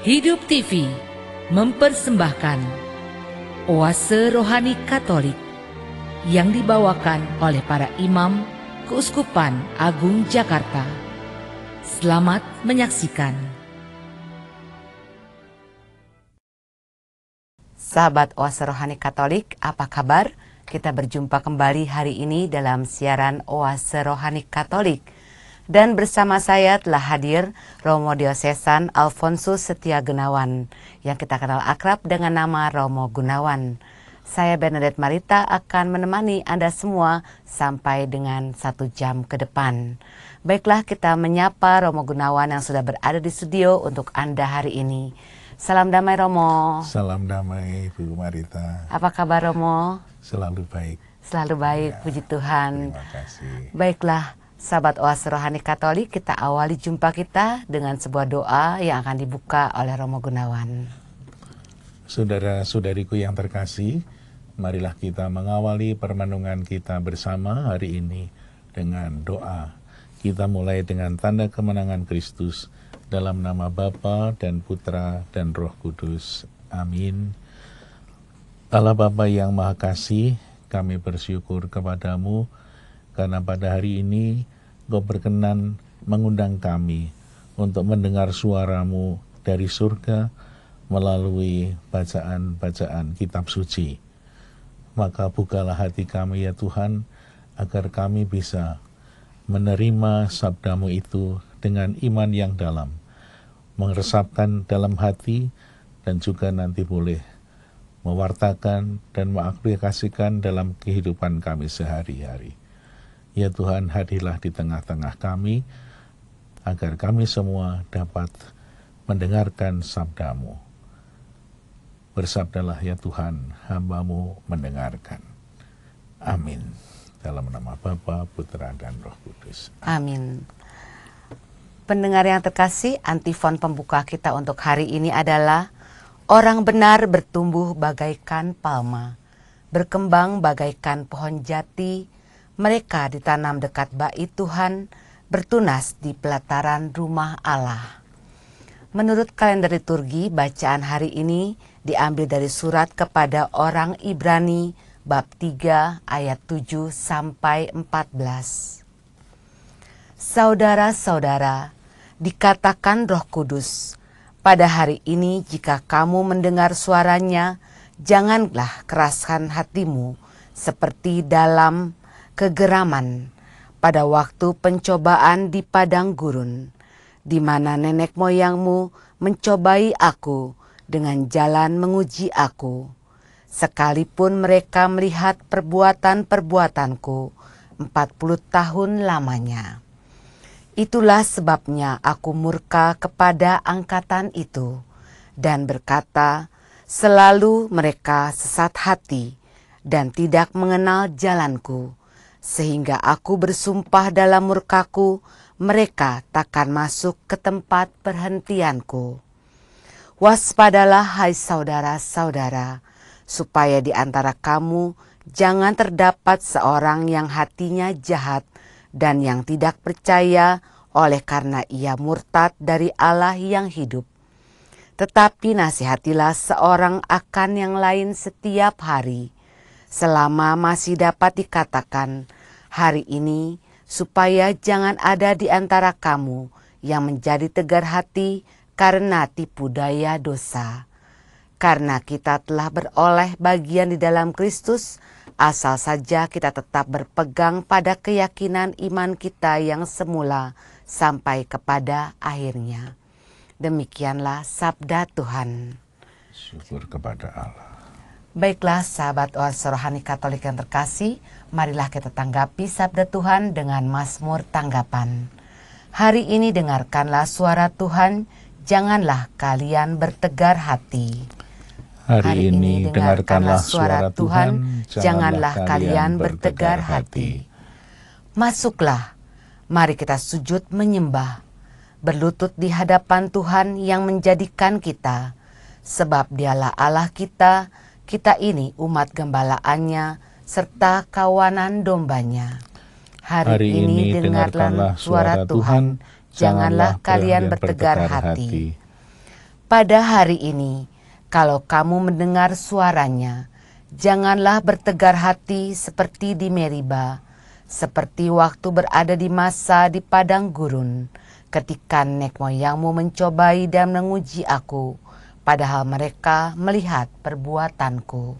Hidup TV mempersembahkan Oase Rohani Katolik yang dibawakan oleh para imam Keuskupan Agung Jakarta. Selamat menyaksikan. Sahabat Oase Rohani Katolik, apa kabar? Kita berjumpa kembali hari ini dalam siaran Oase Rohani Katolik. Dan bersama saya telah hadir Romo Diosesan Alfonsus Setia Gunawan, yang kita kenal akrab dengan nama Romo Gunawan. Saya Bernadette Marita akan menemani Anda semua sampai dengan 1 jam ke depan. Baiklah, kita menyapa Romo Gunawan yang sudah berada di studio untuk Anda hari ini. Salam damai Romo. Salam damai Bu Marita. Apa kabar Romo? Selalu baik. Selalu baik, Ya, puji Tuhan. Terima kasih. Baiklah, sahabat Oase Rohani Katolik, kita awali jumpa kita dengan sebuah doa yang akan dibuka oleh Romo Gunawan. Saudara-saudariku yang terkasih, marilah kita mengawali permenungan kita bersama hari ini dengan doa. Kita mulai dengan tanda kemenangan Kristus dalam nama Bapa dan Putra dan Roh Kudus. Amin. Allah Bapa yang Maha Kasih, kami bersyukur kepadamu karena pada hari ini Engkau berkenan mengundang kami untuk mendengar suara-Mu dari surga melalui bacaan-bacaan kitab suci. Maka bukalah hati kami ya Tuhan, agar kami bisa menerima sabda-Mu itu dengan iman yang dalam, meresapkan dalam hati, dan juga nanti boleh mewartakan dan mengaplikasikan dalam kehidupan kami sehari-hari. Ya Tuhan, hadirlah di tengah-tengah kami, agar kami semua dapat mendengarkan sabda-Mu. Bersabdalah ya Tuhan, hamba-Mu mendengarkan. Amin. Dalam nama Bapa, Putra, dan Roh Kudus. Amin. Pendengar yang terkasih, antifon pembuka kita untuk hari ini adalah: orang benar bertumbuh bagaikan palma, berkembang bagaikan pohon jati, mereka ditanam dekat bait Tuhan, bertunas di pelataran rumah Allah. Menurut kalender liturgi, bacaan hari ini diambil dari surat kepada orang Ibrani bab 3 ayat 7 sampai 14. Saudara-saudara, dikatakan Roh Kudus, pada hari ini jika kamu mendengar suaranya, janganlah keraskan hatimu seperti dalam kegeraman pada waktu pencobaan di padang gurun, di mana nenek moyangmu mencobai aku dengan jalan menguji aku, sekalipun mereka melihat perbuatan-perbuatanku 40 tahun lamanya. Itulah sebabnya aku murka kepada angkatan itu dan berkata, selalu mereka sesat hati dan tidak mengenal jalanku, sehingga aku bersumpah dalam murkaku, mereka takkan masuk ke tempat perhentianku. Waspadalah hai saudara-saudara, supaya di antara kamu jangan terdapat seorang yang hatinya jahat dan yang tidak percaya oleh karena ia murtad dari Allah yang hidup. Tetapi nasihatilah seorang akan yang lain setiap hari, selama masih dapat dikatakan hari ini, supaya jangan ada di antara kamu yang menjadi tegar hati karena tipu daya dosa. Karena kita telah beroleh bagian di dalam Kristus, asal saja kita tetap berpegang pada keyakinan iman kita yang semula sampai kepada akhirnya. Demikianlah sabda Tuhan. Syukur kepada Allah. Baiklah sahabat Oase Rohani Katolik yang terkasih, marilah kita tanggapi sabda Tuhan dengan Mazmur tanggapan. Hari ini dengarkanlah suara Tuhan, janganlah kalian bertegar hati. Hari ini dengarkanlah suara Tuhan, janganlah kalian bertegar hati. Masuklah, mari kita sujud menyembah, berlutut di hadapan Tuhan yang menjadikan kita, sebab Dialah Allah kita, kita ini umat gembalaannya, serta kawanan dombanya. Hari ini dengarkanlah suara Tuhan, janganlah kalian bertegar hati. Pada hari ini, kalau kamu mendengar suaranya, janganlah bertegar hati seperti di Meriba, seperti waktu berada di masa di padang gurun, ketika nenek moyangmu mencobai dan menguji aku, padahal mereka melihat perbuatanku.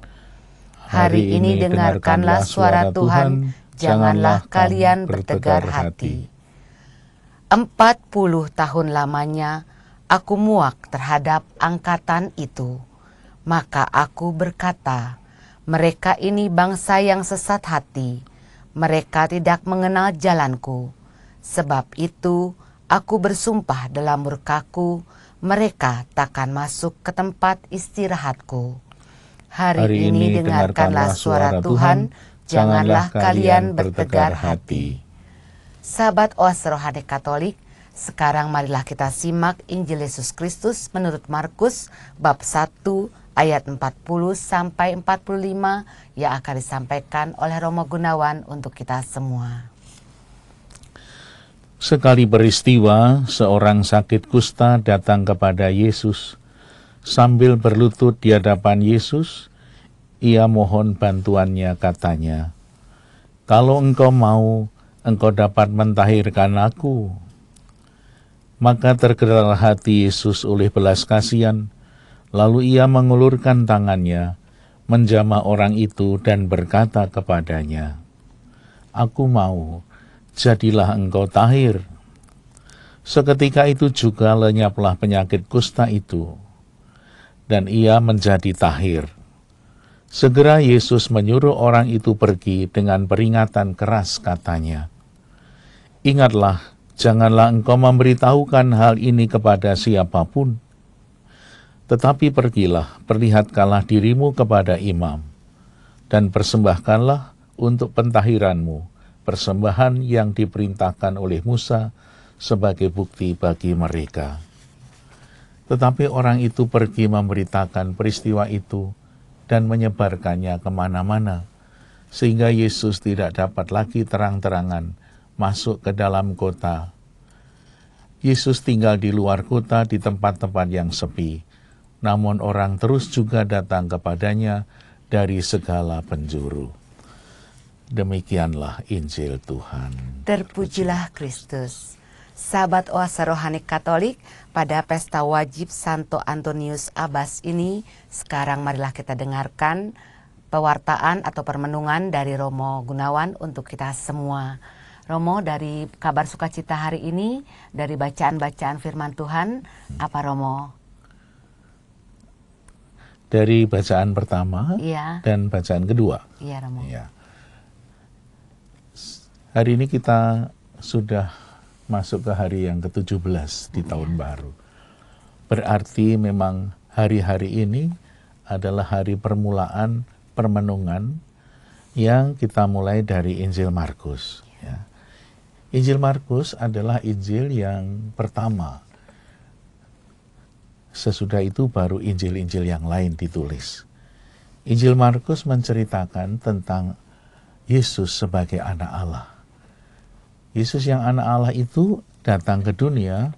Hari ini dengarkanlah suara Tuhan, janganlah kalian bertegar hati. 40 tahun lamanya aku muak terhadap angkatan itu. Maka aku berkata, mereka ini bangsa yang sesat hati. Mereka tidak mengenal jalanku. Sebab itu aku bersumpah dalam murkaku, mereka takkan masuk ke tempat istirahatku. Hari ini dengarkanlah suara Tuhan, janganlah kalian bertegar hati. Sahabat Oase Rohani Katolik, sekarang marilah kita simak Injil Yesus Kristus menurut Markus bab 1 ayat 40 sampai 45 yang akan disampaikan oleh Romo Gunawan untuk kita semua. Sekali peristiwa, seorang sakit kusta datang kepada Yesus. Sambil berlutut di hadapan Yesus, ia mohon bantuannya, katanya, "Kalau engkau mau, engkau dapat mentahirkan aku." Maka tergeraklah hati Yesus oleh belas kasihan, lalu ia mengulurkan tangannya, menjamah orang itu dan berkata kepadanya, "Aku mau, jadilah engkau tahir." Seketika itu juga lenyaplah penyakit kusta itu, dan ia menjadi tahir. Segera Yesus menyuruh orang itu pergi dengan peringatan keras, katanya, "Ingatlah, janganlah engkau memberitahukan hal ini kepada siapapun. Tetapi pergilah, perlihatkanlah dirimu kepada imam, dan persembahkanlah untuk pentahiranmu persembahan yang diperintahkan oleh Musa sebagai bukti bagi mereka." Tetapi orang itu pergi memberitakan peristiwa itu dan menyebarkannya kemana-mana, sehingga Yesus tidak dapat lagi terang-terangan masuk ke dalam kota. Yesus tinggal di luar kota di tempat-tempat yang sepi, namun orang terus juga datang kepadanya dari segala penjuru. Demikianlah Injil Tuhan. Terpujilah Kristus. Sahabat Oase Rohani Katolik, pada pesta wajib Santo Antonius Abbas ini, sekarang marilah kita dengarkan pewartaan atau permenungan dari Romo Gunawan untuk kita semua. Romo, dari kabar sukacita hari ini, dari bacaan-bacaan firman Tuhan, apa Romo? Dari bacaan pertama dan bacaan kedua. Iya, Romo. Ya. Hari ini kita sudah masuk ke hari yang ke-17 di tahun baru. Berarti memang hari-hari ini adalah hari permulaan permenungan yang kita mulai dari Injil Markus. Ya. Injil Markus adalah Injil yang pertama. Sesudah itu baru Injil-Injil yang lain ditulis. Injil Markus menceritakan tentang Yesus sebagai anak Allah. Yesus yang anak Allah itu datang ke dunia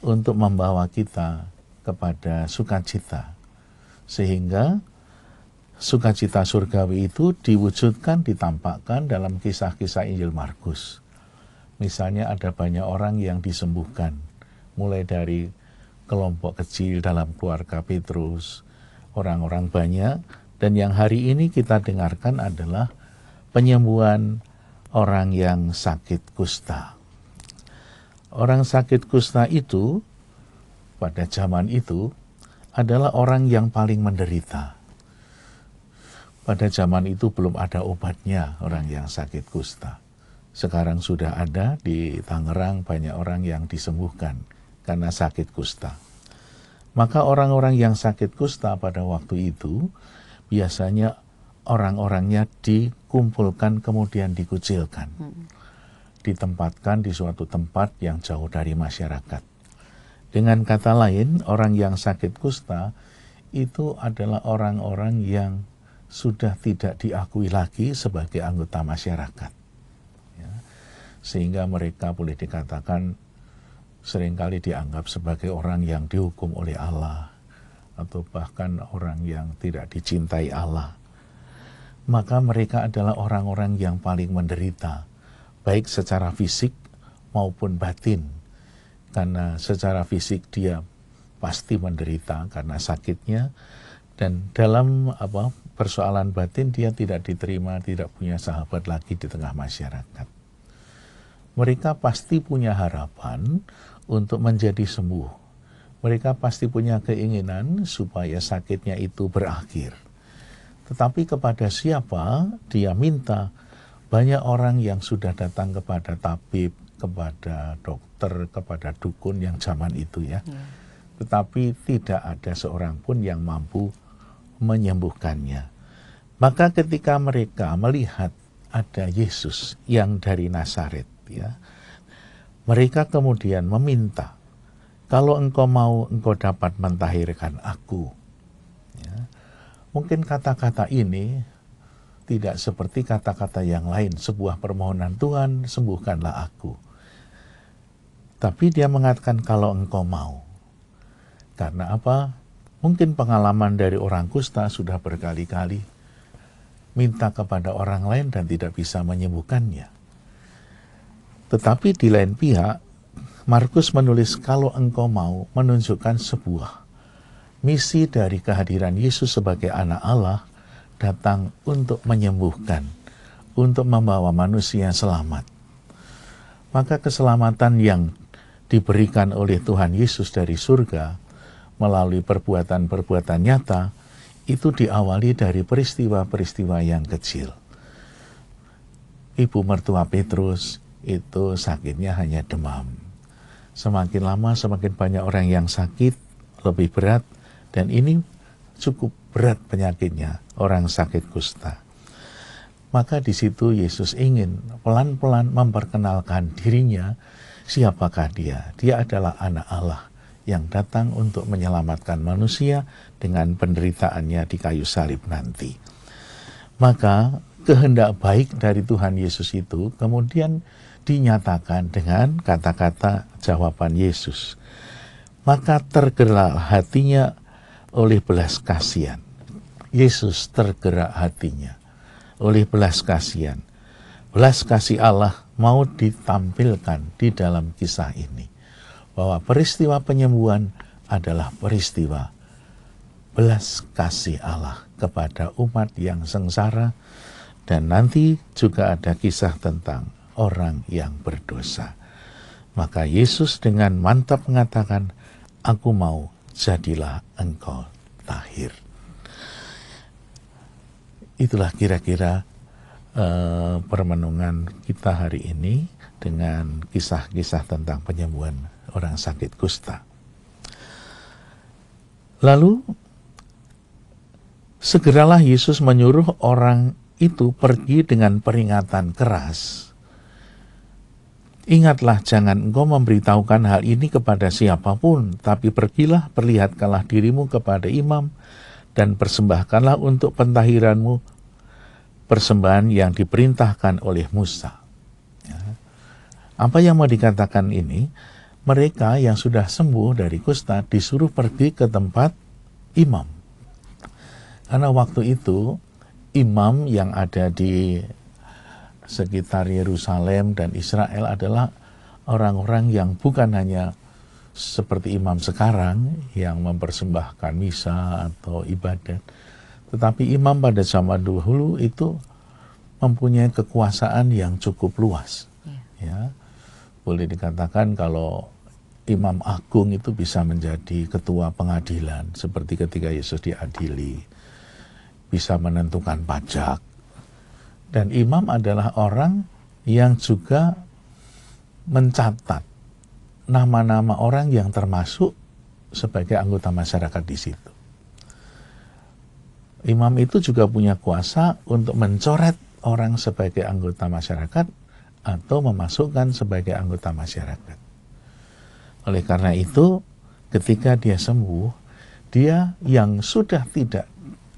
untuk membawa kita kepada sukacita. Sehingga sukacita surgawi itu diwujudkan, ditampakkan dalam kisah-kisah Injil Markus. Misalnya ada banyak orang yang disembuhkan, mulai dari kelompok kecil dalam keluarga Petrus, orang-orang banyak, dan yang hari ini kita dengarkan adalah penyembuhan orang yang sakit kusta. Orang sakit kusta itu, pada zaman itu, adalah orang yang paling menderita. Pada zaman itu belum ada obatnya orang yang sakit kusta. Sekarang sudah ada, di Tangerang banyak orang yang disembuhkan karena sakit kusta. Maka orang-orang yang sakit kusta pada waktu itu, biasanya orang-orangnya dikumpulkan kemudian dikucilkan. Ditempatkan di suatu tempat yang jauh dari masyarakat. Dengan kata lain, orang yang sakit kusta itu adalah orang-orang yang sudah tidak diakui lagi sebagai anggota masyarakat. Ya. Sehingga mereka boleh dikatakan seringkali dianggap sebagai orang yang dihukum oleh Allah. atau bahkan orang yang tidak dicintai Allah, maka mereka adalah orang-orang yang paling menderita, baik secara fisik maupun batin. Karena secara fisik dia pasti menderita karena sakitnya, dan dalam persoalan batin dia tidak diterima, tidak punya sahabat lagi di tengah masyarakat. Mereka pasti punya harapan untuk menjadi sembuh. Mereka pasti punya keinginan supaya sakitnya itu berakhir. Tetapi kepada siapa dia minta? Banyak orang yang sudah datang kepada tabib, kepada dokter, kepada dukun yang zaman itu ya. Tetapi tidak ada seorang pun yang mampu menyembuhkannya. Maka ketika mereka melihat ada Yesus yang dari Nazaret, ya, mereka kemudian meminta, kalau engkau mau, engkau dapat mentahirkan aku. Ya. Mungkin kata-kata ini tidak seperti kata-kata yang lain, sebuah permohonan, Tuhan sembuhkanlah aku. Tapi dia mengatakan kalau engkau mau. Karena apa? Mungkin pengalaman dari orang kusta sudah berkali-kali minta kepada orang lain dan tidak bisa menyembuhkannya. Tetapi di lain pihak, Markus menulis kalau engkau mau, menunjukkan sebuah misi dari kehadiran Yesus sebagai anak Allah datang untuk menyembuhkan, untuk membawa manusia selamat. Maka keselamatan yang diberikan oleh Tuhan Yesus dari surga melalui perbuatan-perbuatan nyata itu diawali dari peristiwa-peristiwa yang kecil. Ibu mertua Petrus itu sakitnya hanya demam. Semakin lama semakin banyak orang yang sakit, lebih berat, dan ini cukup berat penyakitnya, orang sakit kusta. Maka di situ Yesus ingin pelan-pelan memperkenalkan dirinya, siapakah dia? Dia adalah anak Allah yang datang untuk menyelamatkan manusia dengan penderitaannya di kayu salib nanti. Maka kehendak baik dari Tuhan Yesus itu kemudian dinyatakan dengan kata-kata jawaban Yesus. Maka tergerak hatinya oleh belas kasihan. Yesus tergerak hatinya oleh belas kasihan. Belas kasih Allah mau ditampilkan di dalam kisah ini. Bahwa peristiwa penyembuhan adalah peristiwa belas kasih Allah kepada umat yang sengsara. Dan nanti juga ada kisah tentang orang yang berdosa. Maka Yesus dengan mantap mengatakan, aku mau, jadilah engkau tahir. Itulah kira-kira permenungan kita hari ini dengan kisah-kisah tentang penyembuhan orang sakit kusta. Lalu segeralah Yesus menyuruh orang itu pergi dengan peringatan keras. Ingatlah, jangan engkau memberitahukan hal ini kepada siapapun, tapi pergilah, perlihatkanlah dirimu kepada imam, dan persembahkanlah untuk pentahiranmu persembahan yang diperintahkan oleh Musa. Ya. Apa yang mau dikatakan ini? Mereka yang sudah sembuh dari kusta disuruh pergi ke tempat imam. Karena waktu itu, imam yang ada di sekitar Yerusalem dan Israel adalah orang-orang yang bukan hanya seperti imam sekarang yang mempersembahkan misa atau ibadat, tetapi imam pada zaman dahulu itu mempunyai kekuasaan yang cukup luas. Ya, boleh dikatakan kalau imam agung itu bisa menjadi ketua pengadilan seperti ketika Yesus diadili, bisa menentukan pajak. Dan imam adalah orang yang juga mencatat nama-nama orang yang termasuk sebagai anggota masyarakat di situ. Imam itu juga punya kuasa untuk mencoret orang sebagai anggota masyarakat atau memasukkan sebagai anggota masyarakat. Oleh karena itu, ketika dia sembuh, dia yang sudah tidak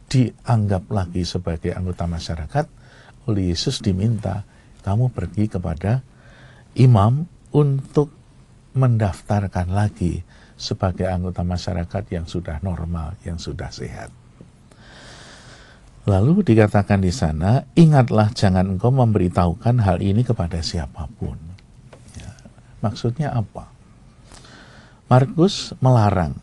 dianggap lagi sebagai anggota masyarakat, oleh Yesus diminta, kamu pergi kepada imam untuk mendaftarkan lagi sebagai anggota masyarakat yang sudah normal, yang sudah sehat. Lalu dikatakan di sana, ingatlah jangan engkau memberitahukan hal ini kepada siapapun. Ya, maksudnya apa? Markus melarang,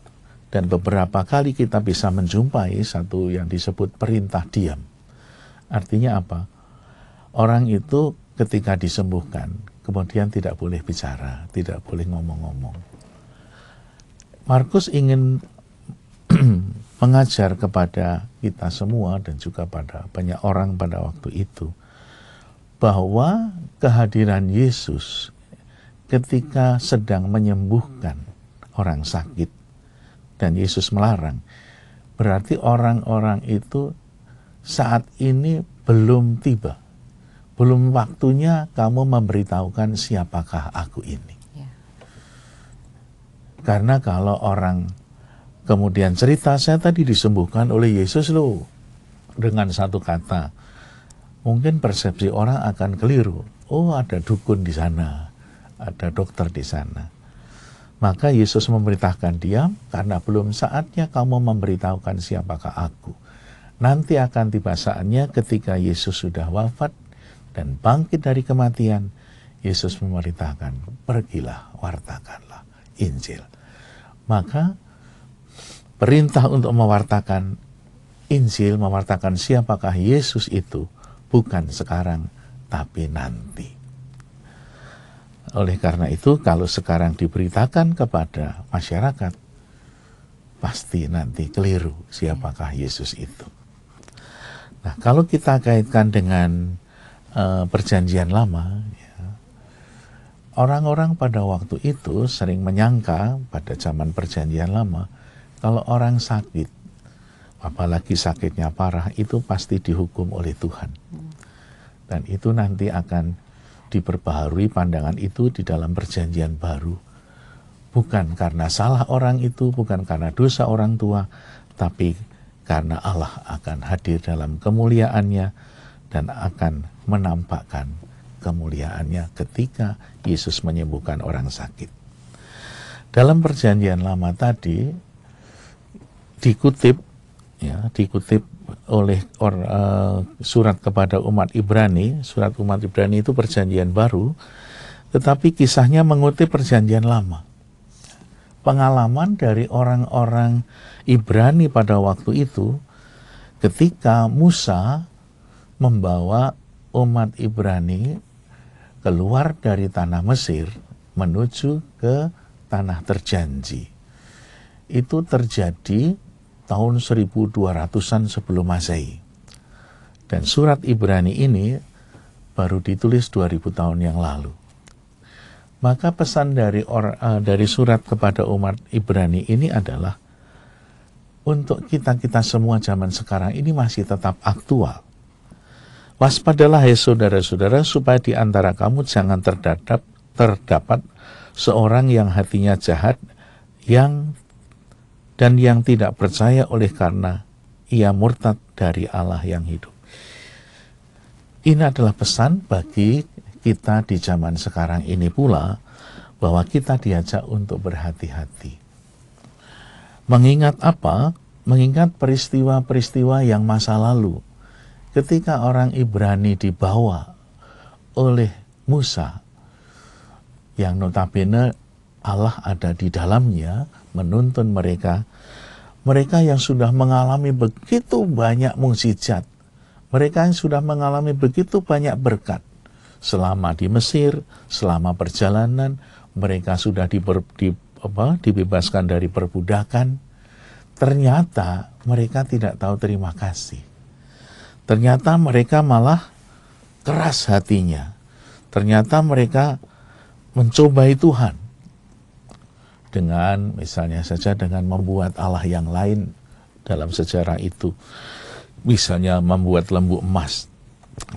dan beberapa kali kita bisa menjumpai satu yang disebut perintah diam. Artinya apa? Orang itu ketika disembuhkan, kemudian tidak boleh bicara, tidak boleh ngomong-ngomong. Markus ingin mengajar kepada kita semua dan juga pada banyak orang pada waktu itu, bahwa kehadiran Yesus ketika sedang menyembuhkan orang sakit, dan Yesus melarang, berarti orang-orang itu saat ini belum tiba, belum waktunya kamu memberitahukan siapakah aku ini. Ya. Karena kalau orang kemudian cerita, saya tadi disembuhkan oleh Yesus loh, dengan satu kata, mungkin persepsi orang akan keliru. Oh, ada dukun di sana, ada dokter di sana. Maka Yesus memerintahkan diam, karena belum saatnya kamu memberitahukan siapakah aku. Nanti akan tiba saatnya ketika Yesus sudah wafat dan bangkit dari kematian, Yesus memerintahkan, pergilah, wartakanlah Injil. Maka perintah untuk mewartakan Injil, mewartakan siapakah Yesus itu, bukan sekarang, tapi nanti. Oleh karena itu, kalau sekarang diberitakan kepada masyarakat, pasti nanti keliru siapakah Yesus itu. Nah, kalau kita kaitkan dengan perjanjian lama, ya, orang-orang pada waktu itu sering menyangka pada zaman perjanjian lama, kalau orang sakit, apalagi sakitnya parah, itu pasti dihukum oleh Tuhan. Dan itu nanti akan diperbaharui pandangan itu di dalam perjanjian baru. Bukan karena salah orang itu, bukan karena dosa orang tua, tapi karena Allah akan hadir dalam kemuliaannya dan akan menampakkan kemuliaannya ketika Yesus menyembuhkan orang sakit. Dalam perjanjian lama tadi dikutip oleh surat kepada umat Ibrani. Surat umat Ibrani itu perjanjian baru, tetapi kisahnya mengutip perjanjian lama. Pengalaman dari orang-orang Ibrani pada waktu itu, ketika Musa membawa umat Ibrani keluar dari tanah Mesir menuju ke tanah terjanji. Itu terjadi tahun 1200-an sebelum Masehi. Dan surat Ibrani ini baru ditulis 2000 tahun yang lalu. Maka pesan dari surat kepada umat Ibrani ini adalah untuk kita semua zaman sekarang ini masih tetap aktual. Waspadalah hai saudara-saudara, supaya di antara kamu jangan terdapat seorang yang hatinya jahat yang tidak percaya oleh karena ia murtad dari Allah yang hidup. Ini adalah pesan bagi kita di zaman sekarang ini pula, bahwa kita diajak untuk berhati-hati. Mengingat apa? Mengingat peristiwa-peristiwa yang masa lalu. Ketika orang Ibrani dibawa oleh Musa, yang notabene Allah ada di dalamnya, menuntun mereka yang sudah mengalami begitu banyak mukjizat, mereka yang sudah mengalami begitu banyak berkat, selama di Mesir, selama perjalanan, mereka sudah dibebaskan dari perbudakan. Ternyata mereka tidak tahu terima kasih. Ternyata mereka malah keras hatinya. Ternyata mereka mencobai Tuhan. Dengan misalnya saja dengan membuat Allah yang lain dalam sejarah itu. Misalnya membuat lembu emas.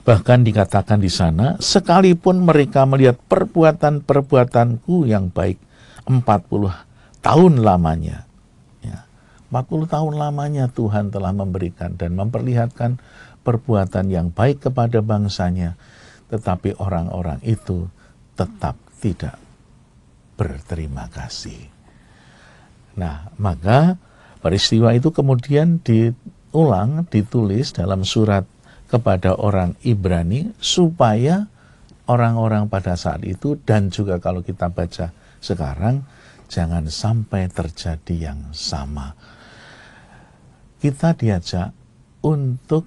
Bahkan dikatakan di sana, sekalipun mereka melihat perbuatan-perbuatanku yang baik 40 tahun lamanya. Ya, 40 tahun lamanya Tuhan telah memberikan dan memperlihatkan perbuatan yang baik kepada bangsanya. Tetapi orang-orang itu tetap tidak berterima kasih. Nah, maka peristiwa itu kemudian ditulis dalam surat kepada orang Ibrani supaya orang-orang pada saat itu dan juga kalau kita baca sekarang jangan sampai terjadi yang sama. Kita diajak untuk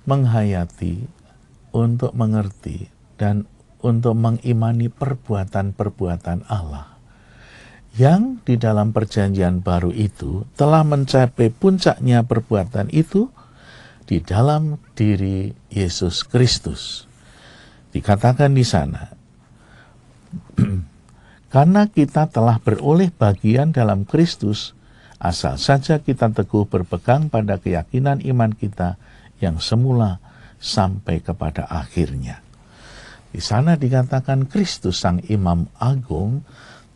menghayati, untuk mengerti, dan untuk mengimani perbuatan-perbuatan Allah yang di dalam perjanjian baru itu telah mencapai puncaknya perbuatan itu di dalam diri Yesus Kristus. Dikatakan di sana, karena kita telah beroleh bagian dalam Kristus, asal saja kita teguh berpegang pada keyakinan iman kita yang semula sampai kepada akhirnya. Di sana dikatakan Kristus Sang Imam Agung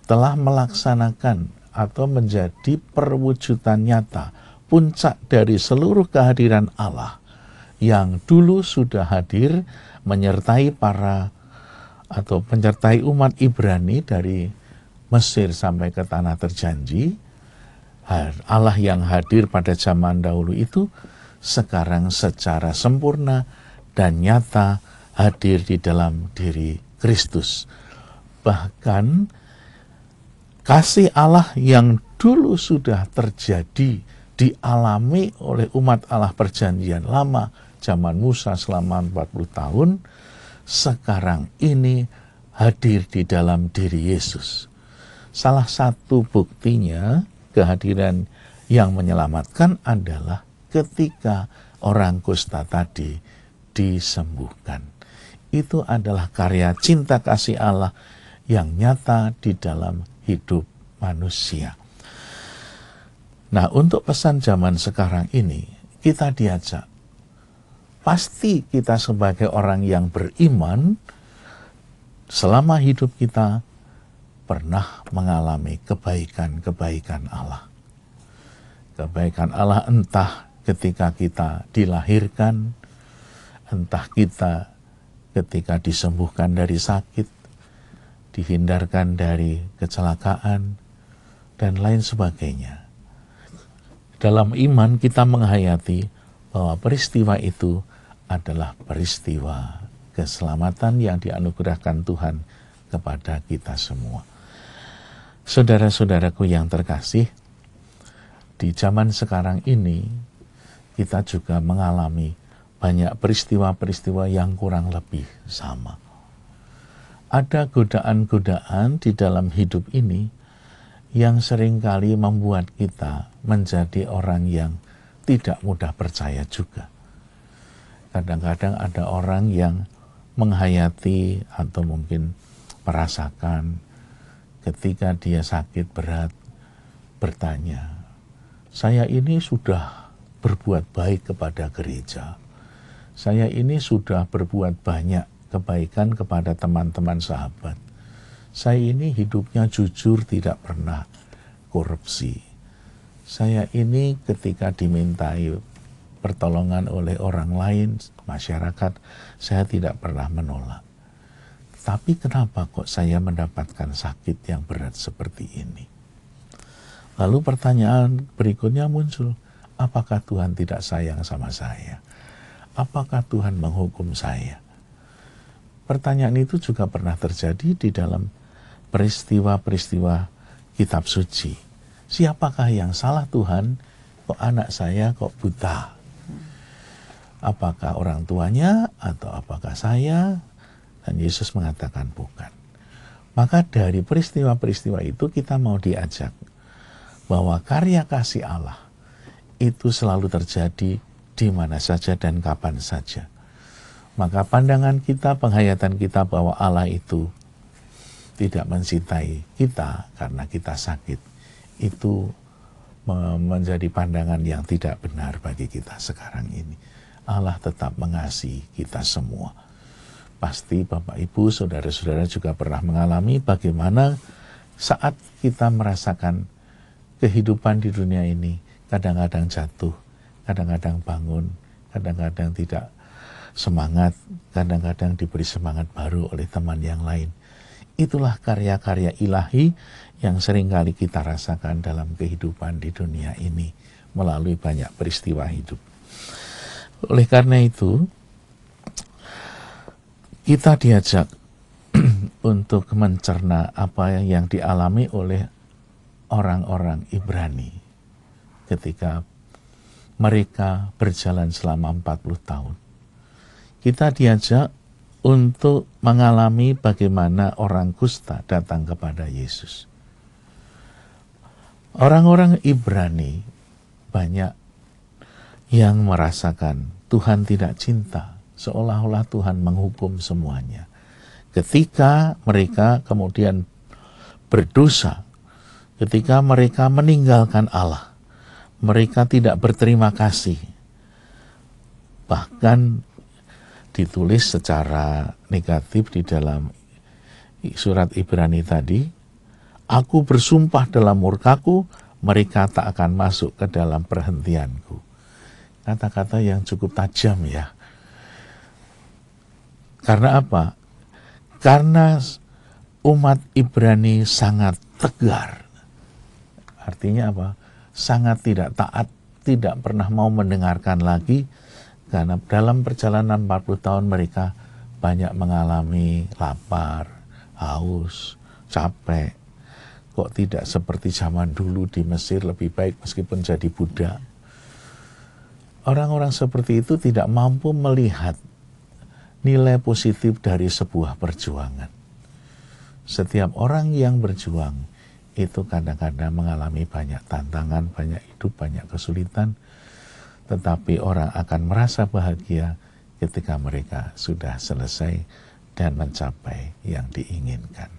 telah melaksanakan atau menjadi perwujudan nyata puncak dari seluruh kehadiran Allah yang dulu sudah hadir menyertai umat Ibrani dari Mesir sampai ke tanah terjanji. Allah yang hadir pada zaman dahulu itu sekarang secara sempurna dan nyata hadir di dalam diri Kristus. Bahkan kasih Allah yang dulu sudah terjadi, dialami oleh umat Allah perjanjian lama, zaman Musa selama 40 tahun, sekarang ini hadir di dalam diri Yesus. Salah satu buktinya kehadiran yang menyelamatkan adalah ketika orang kusta tadi disembuhkan. Itu adalah karya cinta kasih Allah yang nyata di dalam hidup manusia. Nah, untuk pesan zaman sekarang ini, kita diajak, pasti kita sebagai orang yang beriman, selama hidup kita pernah mengalami kebaikan-kebaikan Allah. Kebaikan Allah entah ketika kita dilahirkan, entah kita ketika disembuhkan dari sakit, dihindarkan dari kecelakaan, dan lain sebagainya. Dalam iman kita menghayati bahwa peristiwa itu adalah peristiwa keselamatan yang dianugerahkan Tuhan kepada kita semua. Saudara-saudaraku yang terkasih, di zaman sekarang ini kita juga mengalami banyak peristiwa-peristiwa yang kurang lebih sama. Ada godaan-godaan di dalam hidup ini yang seringkali membuat kita menjadi orang yang tidak mudah percaya juga. Kadang-kadang ada orang yang menghayati atau mungkin merasakan ketika dia sakit berat, bertanya, saya ini sudah berbuat baik kepada gereja. Saya ini sudah berbuat banyak kebaikan kepada teman-teman sahabat. Saya ini hidupnya jujur, tidak pernah korupsi. Saya ini ketika dimintai pertolongan oleh orang lain, masyarakat, saya tidak pernah menolak. Tapi kenapa kok saya mendapatkan sakit yang berat seperti ini? Lalu pertanyaan berikutnya muncul, apakah Tuhan tidak sayang sama saya? Apakah Tuhan menghukum saya? Pertanyaan itu juga pernah terjadi di dalam peristiwa-peristiwa kitab suci. Siapakah yang salah Tuhan? Kok anak saya kok buta? Apakah orang tuanya atau apakah saya? Dan Yesus mengatakan bukan. Maka dari peristiwa-peristiwa itu kita mau diajak bahwa karya kasih Allah itu selalu terjadi di mana saja dan kapan saja. Maka pandangan kita, penghayatan kita bahwa Allah itu tidak mencintai kita karena kita sakit, itu menjadi pandangan yang tidak benar bagi kita sekarang ini. Allah tetap mengasihi kita semua. Pasti Bapak Ibu, saudara-saudara juga pernah mengalami bagaimana saat kita merasakan kehidupan di dunia ini, kadang-kadang jatuh, kadang-kadang bangun, kadang-kadang tidak semangat, kadang-kadang diberi semangat baru oleh teman yang lain. Itulah karya-karya ilahi yang seringkali kita rasakan dalam kehidupan di dunia ini melalui banyak peristiwa hidup. Oleh karena itu, kita diajak untuk mencerna apa yang dialami oleh orang-orang Ibrani ketika mereka berjalan selama 40 tahun. Kita diajak untuk mengalami bagaimana orang kusta datang kepada Yesus. Orang-orang Ibrani banyak yang merasakan Tuhan tidak cinta, seolah-olah Tuhan menghukum semuanya. Ketika mereka kemudian berdosa, ketika mereka meninggalkan Allah, mereka tidak berterima kasih. Bahkan ditulis secara negatif di dalam surat Ibrani tadi, aku bersumpah dalam murkaku, mereka tak akan masuk ke dalam perhentianku. Kata-kata yang cukup tajam ya. Karena apa? Karena umat Ibrani sangat tegar. Artinya apa? Sangat tidak taat, tidak pernah mau mendengarkan lagi. Karena dalam perjalanan 40 tahun mereka banyak mengalami lapar, haus, capek. Kok tidak seperti zaman dulu di Mesir, lebih baik meskipun jadi budak. Orang-orang seperti itu tidak mampu melihat nilai positif dari sebuah perjuangan. Setiap orang yang berjuang itu kadang-kadang mengalami banyak tantangan, banyak hidup, banyak kesulitan, tetapi orang akan merasa bahagia ketika mereka sudah selesai dan mencapai yang diinginkan.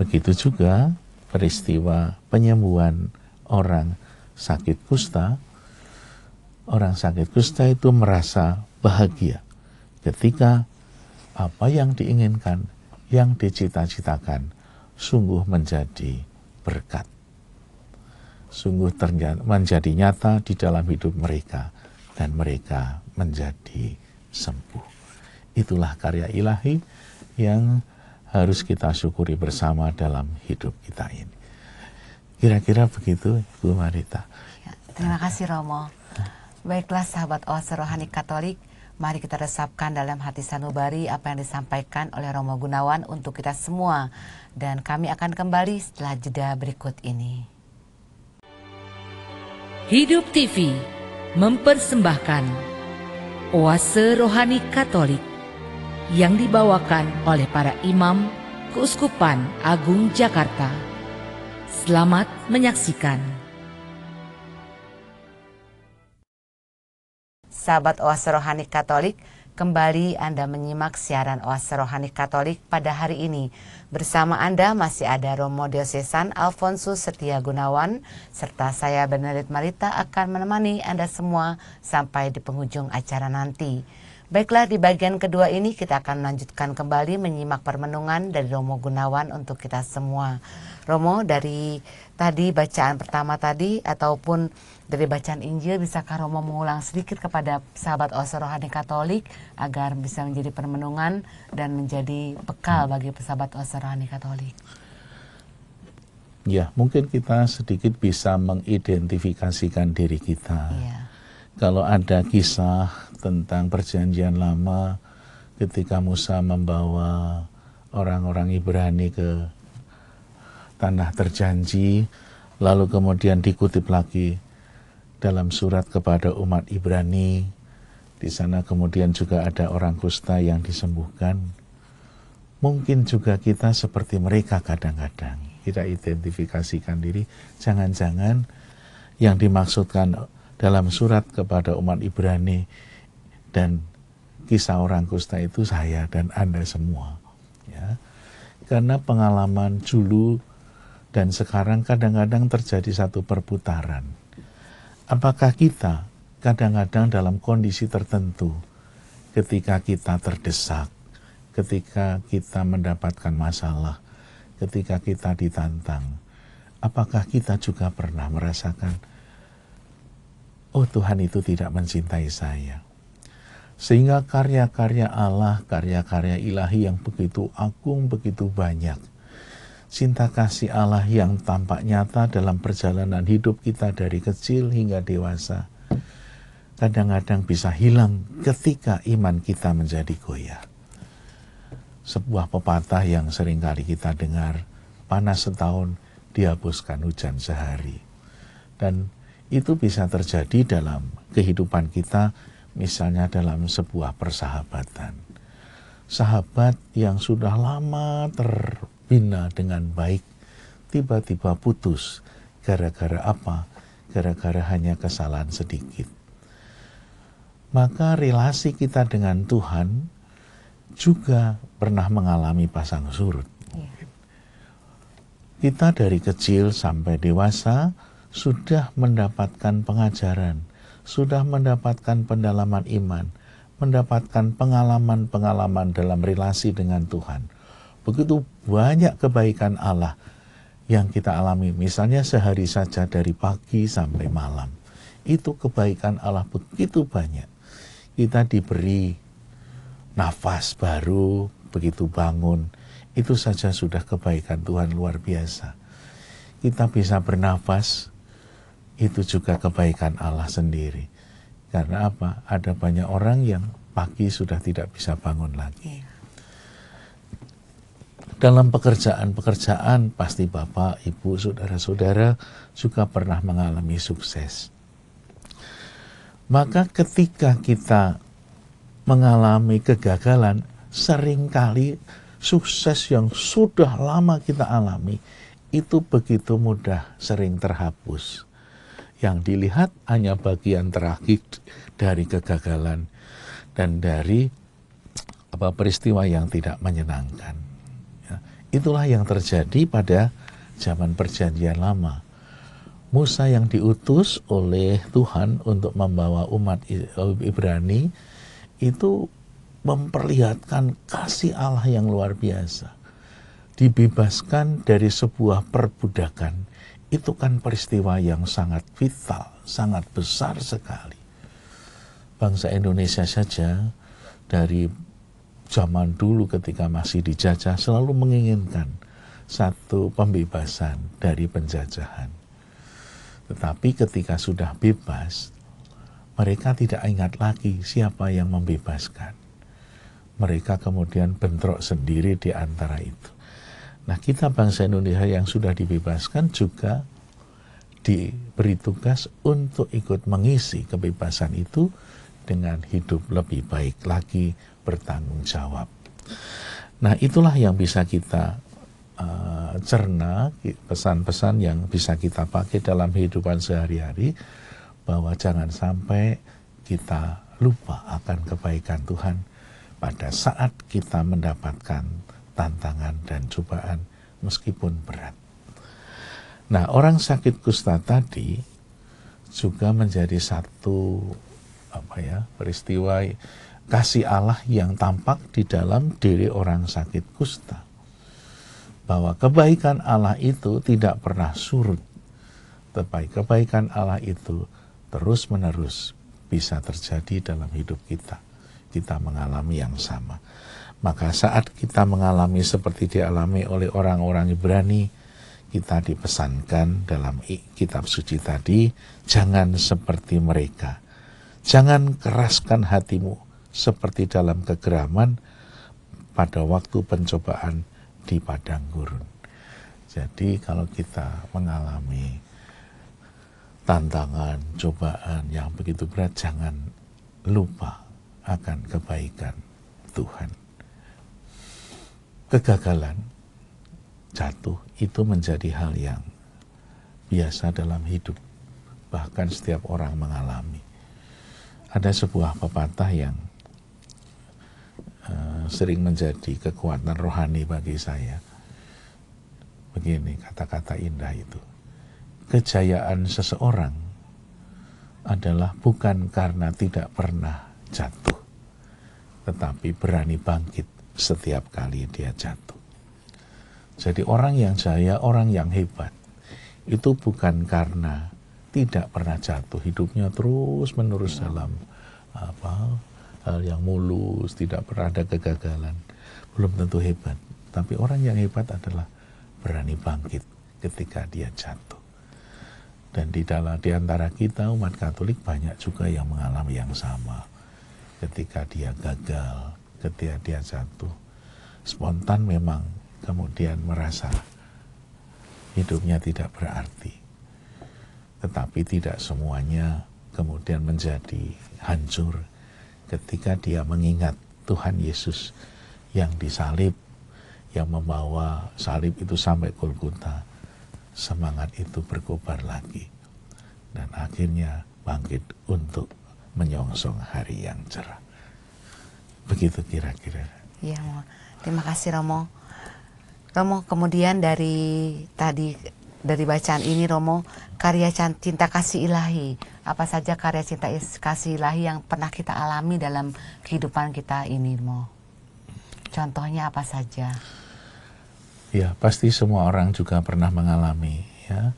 Begitu juga peristiwa penyembuhan orang sakit kusta. Orang sakit kusta itu merasa bahagia ketika apa yang diinginkan, yang dicita-citakan, sungguh menjadi berkat. Sungguh menjadi nyata di dalam hidup mereka, dan mereka menjadi sembuh. Itulah karya ilahi yang harus kita syukuri bersama dalam hidup kita ini. Kira-kira begitu, Bu Marita. Ya, terima kasih Romo. Baiklah sahabat Oase Rohani Katolik, mari kita resapkan dalam hati sanubari apa yang disampaikan oleh Romo Gunawan untuk kita semua. Dan kami akan kembali setelah jeda berikut ini. Hidup TV mempersembahkan Oase Rohani Katolik yang dibawakan oleh para imam Keuskupan Agung Jakarta. Selamat menyaksikan. Sahabat Oase Rohani Katolik, kembali Anda menyimak siaran Oase Rohani Katolik pada hari ini. Bersama Anda masih ada Romo Diocesan Alfonsus Setia Gunawan, serta saya Bernadette Marita akan menemani Anda semua sampai di penghujung acara nanti. Baiklah, di bagian kedua ini kita akan melanjutkan kembali menyimak permenungan dari Romo Gunawan untuk kita semua. Romo, dari tadi bacaan pertama tadi ataupun dari bacaan Injil, bisakah Romo mengulang sedikit kepada sahabat Oase Rohani Katolik agar bisa menjadi permenungan dan menjadi bekal bagi sahabat Oase Rohani Katolik? Ya, mungkin kita sedikit bisa mengidentifikasikan diri kita. Ya. Kalau ada kisah tentang perjanjian lama ketika Musa membawa orang-orang Ibrani ke tanah terjanji, lalu kemudian dikutip lagi dalam surat kepada umat Ibrani. Di sana kemudian juga ada orang kusta yang disembuhkan. Mungkin juga kita seperti mereka kadang-kadang. Kita identifikasikan diri, jangan-jangan yang dimaksudkan dalam surat kepada umat Ibrani dan kisah orang kusta itu saya dan Anda semua. Ya. Karena pengalaman dulu dan sekarang kadang-kadang terjadi satu perputaran. Apakah kita kadang-kadang dalam kondisi tertentu, ketika kita terdesak, ketika kita mendapatkan masalah, ketika kita ditantang, apakah kita juga pernah merasakan, oh Tuhan itu tidak mencintai saya. Sehingga karya-karya Allah, karya-karya ilahi yang begitu agung, begitu banyak. Cinta kasih Allah yang tampak nyata dalam perjalanan hidup kita dari kecil hingga dewasa, kadang-kadang bisa hilang ketika iman kita menjadi goyah. Sebuah pepatah yang seringkali kita dengar, panas setahun, dihapuskan hujan sehari. Dan itu bisa terjadi dalam kehidupan kita, misalnya dalam sebuah persahabatan. Sahabat yang sudah lama terbina dengan baik, tiba-tiba putus. Gara-gara apa? Gara-gara hanya kesalahan sedikit. Maka relasi kita dengan Tuhan juga pernah mengalami pasang surut. Kita dari kecil sampai dewasa sudah mendapatkan pengajaran, sudah mendapatkan pendalaman iman, mendapatkan pengalaman-pengalaman dalam relasi dengan Tuhan. Begitu banyak kebaikan Allah yang kita alami, misalnya sehari saja dari pagi sampai malam. Itu kebaikan Allah begitu banyak. Kita diberi nafas baru, begitu bangun, itu saja sudah kebaikan Tuhan luar biasa. Kita bisa bernafas, itu juga kebaikan Allah sendiri. Karena apa? Ada banyak orang yang pagi sudah tidak bisa bangun lagi. Dalam pekerjaan-pekerjaan, pasti Bapak, Ibu, Saudara-saudara juga pernah mengalami sukses. Maka ketika kita mengalami kegagalan, seringkali sukses yang sudah lama kita alami, itu begitu mudah sering terhapus. Yang dilihat hanya bagian terakhir dari kegagalan dan dari peristiwa yang tidak menyenangkan. Ya, itulah yang terjadi pada zaman Perjanjian Lama. Musa yang diutus oleh Tuhan untuk membawa umat Ibrani itu memperlihatkan kasih Allah yang luar biasa. Dibebaskan dari sebuah perbudakan, itu kan peristiwa yang sangat vital, sangat besar sekali. Bangsa Indonesia saja dari zaman dulu ketika masih dijajah selalu menginginkan satu pembebasan dari penjajahan. Tetapi ketika sudah bebas, mereka tidak ingat lagi siapa yang membebaskan. Mereka kemudian bentrok sendiri di antara itu. Nah, kita bangsa Indonesia yang sudah dibebaskan juga diberi tugas untuk ikut mengisi kebebasan itu dengan hidup lebih baik lagi, bertanggung jawab. Nah, itulah yang bisa kita cerna, pesan-pesan yang bisa kita pakai dalam kehidupan sehari-hari, bahwa jangan sampai kita lupa akan kebaikan Tuhan pada saat kita mendapatkan tantangan dan cobaan meskipun berat. Nah, orang sakit kusta tadi juga menjadi satu peristiwa kasih Allah yang tampak di dalam diri orang sakit kusta. Bahwa kebaikan Allah itu tidak pernah surut, tetapi kebaikan Allah itu terus-menerus bisa terjadi dalam hidup kita. Kita mengalami yang sama. Maka saat kita mengalami seperti dialami oleh orang-orang Ibrani, kita dipesankan dalam kitab suci tadi, jangan seperti mereka. Jangan keraskan hatimu seperti dalam kegeraman pada waktu pencobaan di padang gurun. Jadi kalau kita mengalami tantangan, cobaan yang begitu berat, jangan lupa akan kebaikan Tuhan. Kegagalan, jatuh, itu menjadi hal yang biasa dalam hidup. Bahkan setiap orang mengalami. Ada sebuah pepatah yang sering menjadi kekuatan rohani bagi saya. Begini kata-kata indah itu. Kejayaan seseorang adalah bukan karena tidak pernah jatuh, tetapi berani bangkit setiap kali dia jatuh. Jadi orang yang jaya, orang yang hebat, itu bukan karena tidak pernah jatuh, hidupnya terus menerus dalam hal yang mulus, tidak pernah ada kegagalan, belum tentu hebat. Tapi orang yang hebat adalah berani bangkit ketika dia jatuh. Dan di antara kita umat Katolik banyak juga yang mengalami yang sama. Ketika dia gagal, ketika dia jatuh, spontan memang kemudian merasa hidupnya tidak berarti. Tetapi tidak semuanya kemudian menjadi hancur ketika dia mengingat Tuhan Yesus yang disalib, yang membawa salib itu sampai Golgota. Semangat itu berkobar lagi dan akhirnya bangkit untuk menyongsong hari yang cerah. Begitu kira-kira. Iya, terima kasih Romo. Romo, kemudian dari bacaan ini Romo, karya cinta kasih ilahi. Apa saja karya cinta kasih ilahi yang pernah kita alami dalam kehidupan kita ini, Romo? Contohnya apa saja? Ya, pasti semua orang juga pernah mengalami, ya.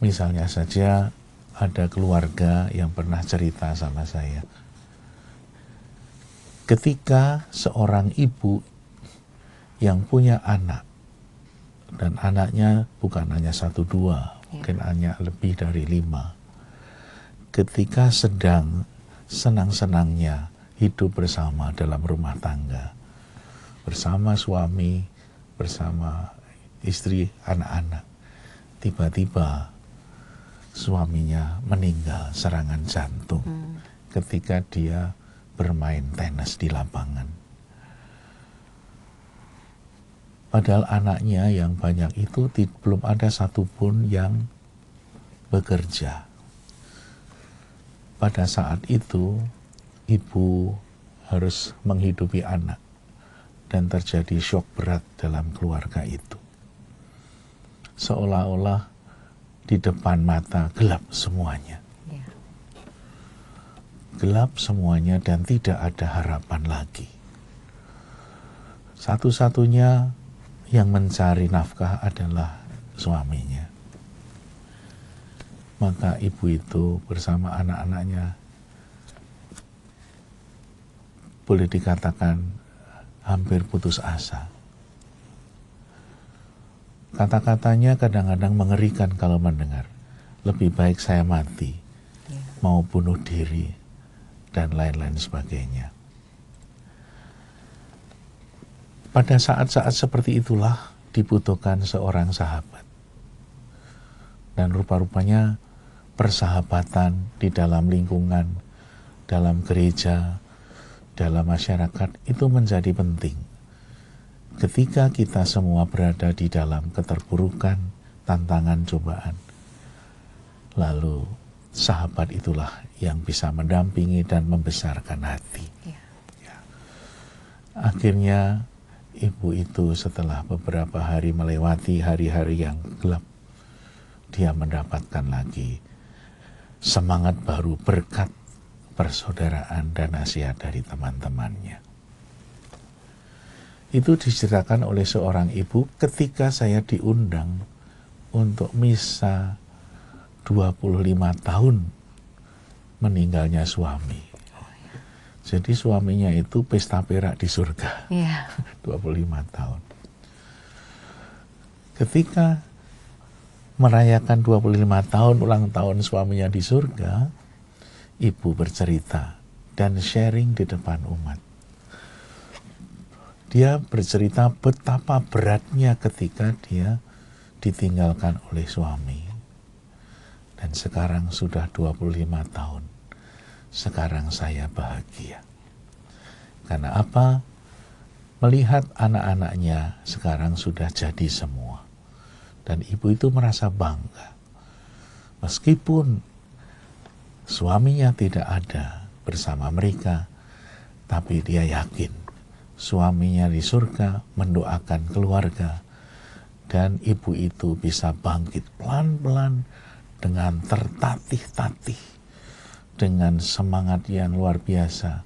Misalnya saja ada keluarga yang pernah cerita sama saya. Ketika seorang ibu yang punya anak, dan anaknya bukan hanya 1, 2, mungkin hanya lebih dari 5. Ketika sedang senang-senangnya hidup bersama dalam rumah tangga, bersama suami, bersama istri, anak-anak, tiba-tiba suaminya meninggal serangan jantung ketika dia bermain tenis di lapangan. Padahal anaknya yang banyak itu belum ada satupun yang bekerja. Pada saat itu, ibu harus menghidupi anak dan terjadi syok berat dalam keluarga itu. Seolah-olah di depan mata gelap semuanya. Gelap semuanya dan tidak ada harapan lagi. Satu-satunya yang mencari nafkah adalah suaminya. Maka ibu itu bersama anak-anaknya boleh dikatakan hampir putus asa. Kata-katanya kadang-kadang mengerikan kalau mendengar. Lebih baik saya mati, mau bunuh diri, dan lain-lain sebagainya. Pada saat-saat seperti itulah dibutuhkan seorang sahabat. Dan rupa-rupanya persahabatan di dalam lingkungan, dalam gereja, dalam masyarakat itu menjadi penting. Ketika kita semua berada di dalam keterpurukan, tantangan, cobaan, lalu sahabat itulah yang bisa mendampingi dan membesarkan hati. Ya. Akhirnya ibu itu setelah beberapa hari melewati hari-hari yang gelap, dia mendapatkan lagi semangat baru berkat persaudaraan dan nasihat dari teman-temannya. Itu diceritakan oleh seorang ibu ketika saya diundang untuk misa 25 tahun meninggalnya suami. Jadi suaminya itu pesta perak di surga. 25 tahun. Ketika merayakan 25 tahun ulang tahun suaminya di surga, ibu bercerita dan sharing di depan umat. Dia bercerita betapa beratnya ketika dia ditinggalkan oleh suami. Dan sekarang sudah 25 tahun. Sekarang saya bahagia. Karena apa? Melihat anak-anaknya sekarang sudah jadi semua. Dan ibu itu merasa bangga. Meskipun suaminya tidak ada bersama mereka, tapi dia yakin suaminya di surga mendoakan keluarga, dan ibu itu bisa bangkit pelan-pelan dengan tertatih-tatih, dengan semangat yang luar biasa.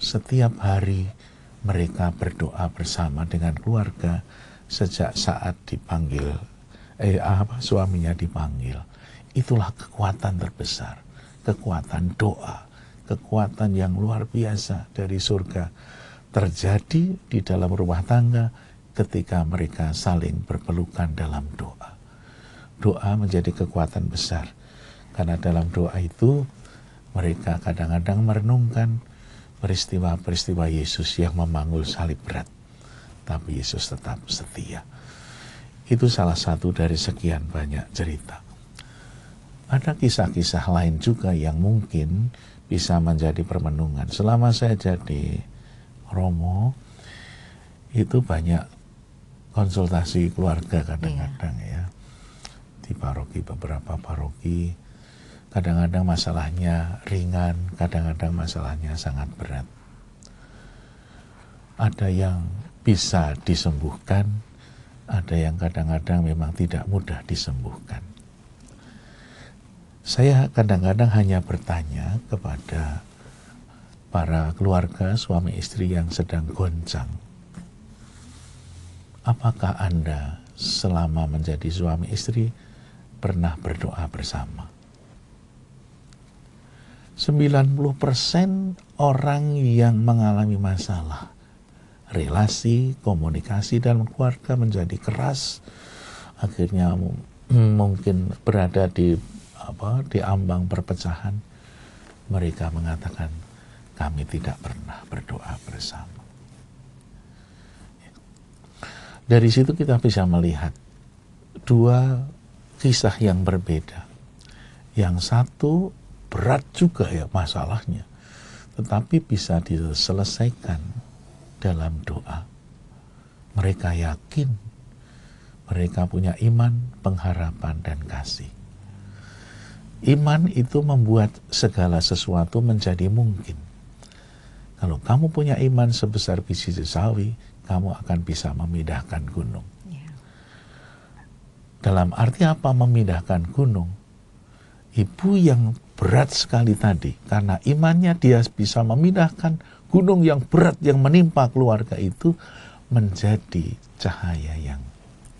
Setiap hari mereka berdoa bersama dengan keluarga sejak saat dipanggil, suaminya dipanggil. Itulah kekuatan terbesar, kekuatan doa kekuatan yang luar biasa dari surga terjadi di dalam rumah tangga ketika mereka saling berpelukan dalam doa. Doa menjadi kekuatan besar, karena dalam doa itu mereka kadang-kadang merenungkan peristiwa-peristiwa Yesus yang memanggul salib berat, tapi Yesus tetap setia. Itu salah satu dari sekian banyak cerita. Ada kisah-kisah lain juga yang mungkin bisa menjadi permenungan. Selama saya jadi Romo, itu banyak konsultasi keluarga kadang-kadang ya. Di paroki, beberapa paroki, kadang-kadang masalahnya ringan, kadang-kadang masalahnya sangat berat. Ada yang bisa disembuhkan, ada yang kadang-kadang memang tidak mudah disembuhkan. Saya kadang-kadang hanya bertanya kepada para keluarga suami istri yang sedang goncang, apakah Anda selama menjadi suami istri pernah berdoa bersama? 90% orang yang mengalami masalah relasi, komunikasi dalam keluarga menjadi keras, akhirnya mungkin berada di ambang perpecahan. Mereka mengatakan, kami tidak pernah berdoa bersama. Dari situ kita bisa melihat dua kisah yang berbeda. Yang satu berat juga ya masalahnya, tetapi bisa diselesaikan dalam doa. Mereka yakin, mereka punya iman, pengharapan, dan kasih. Iman itu membuat segala sesuatu menjadi mungkin. Kalau kamu punya iman sebesar biji sawi, kamu akan bisa memindahkan gunung. Dalam arti apa memindahkan gunung? Ibu yang berat sekali tadi, karena imannya dia bisa memindahkan gunung yang berat yang menimpa keluarga itu menjadi cahaya yang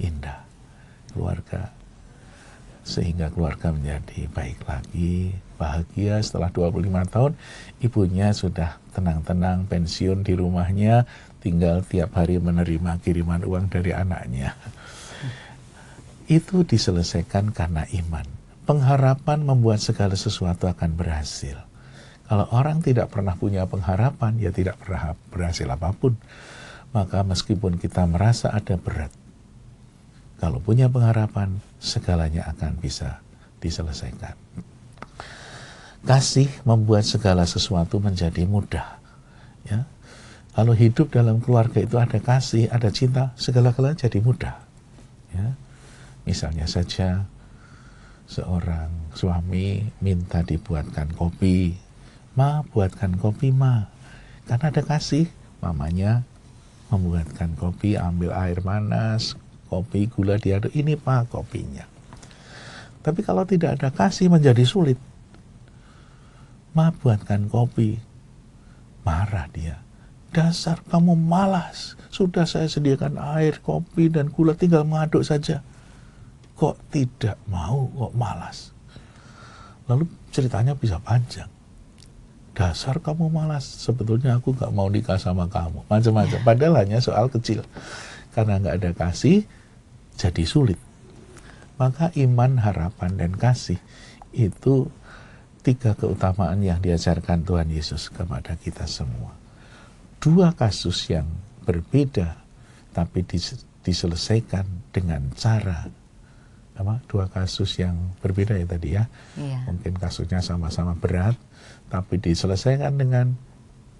indah. Sehingga keluarga menjadi baik lagi, bahagia. Setelah 25 tahun, ibunya sudah tenang-tenang pensiun di rumahnya, tinggal tiap hari menerima kiriman uang dari anaknya. Itu diselesaikan karena iman. Pengharapan membuat segala sesuatu akan berhasil. Kalau orang tidak pernah punya pengharapan, ya tidak pernah berhasil apapun. Maka meskipun kita merasa ada berat, kalau punya pengharapan, segalanya akan bisa diselesaikan. Kasih membuat segala sesuatu menjadi mudah. Ya. Kalau hidup dalam keluarga itu ada kasih, ada cinta, segala-galanya jadi mudah. Ya. Misalnya saja, seorang suami minta dibuatkan kopi. Ma, buatkan kopi, Ma. Karena ada kasih, mamanya membuatkan kopi, ambil air panas, kopi, gula diaduk, ini Pak kopinya. Tapi kalau tidak ada kasih menjadi sulit. Ma, buatkan kopi. Marah dia. Dasar kamu malas. Sudah saya sediakan air, kopi, dan gula, tinggal mengaduk saja. Kok tidak mau, kok malas. Lalu ceritanya bisa panjang. Dasar kamu malas, sebetulnya aku gak mau nikah sama kamu. Macam-macam, padahal hanya soal kecil. Karena gak ada kasih, jadi sulit. Maka iman, harapan, dan kasih itu 3 keutamaan yang diajarkan Tuhan Yesus kepada kita semua. 2 kasus yang berbeda, tapi diselesaikan dengan cara 2 kasus yang berbeda ya tadi ya. Iya. Mungkin kasusnya sama-sama berat, tapi diselesaikan dengan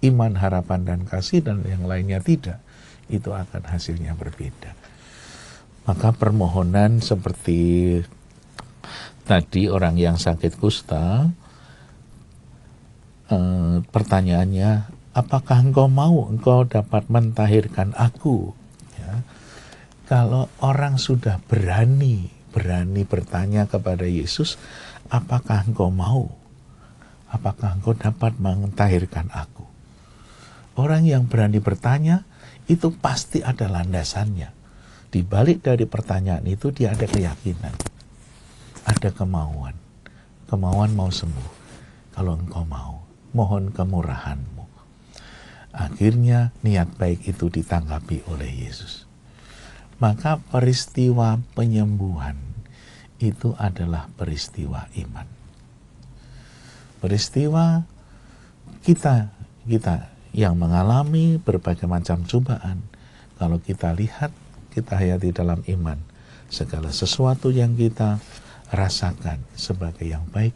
iman, harapan, dan kasih, dan yang lainnya tidak. Itu akan hasilnya berbeda. Maka permohonan seperti tadi orang yang sakit kusta, pertanyaannya, apakah engkau mau engkau dapat mentahirkan aku? Ya. Kalau orang sudah berani bertanya kepada Yesus, apakah engkau mau? Apakah engkau dapat mentahirkan aku? Orang yang berani bertanya, itu pasti ada landasannya. Di balik dari pertanyaan itu dia ada keyakinan. Ada kemauan. Kemauan mau sembuh. Kalau engkau mau, mohon kemurahan-Mu. Akhirnya niat baik itu ditanggapi oleh Yesus. Maka peristiwa penyembuhan itu adalah peristiwa iman. Peristiwa kita yang mengalami berbagai macam cobaan, kalau kita lihat, kita hayati dalam iman, segala sesuatu yang kita rasakan sebagai yang baik,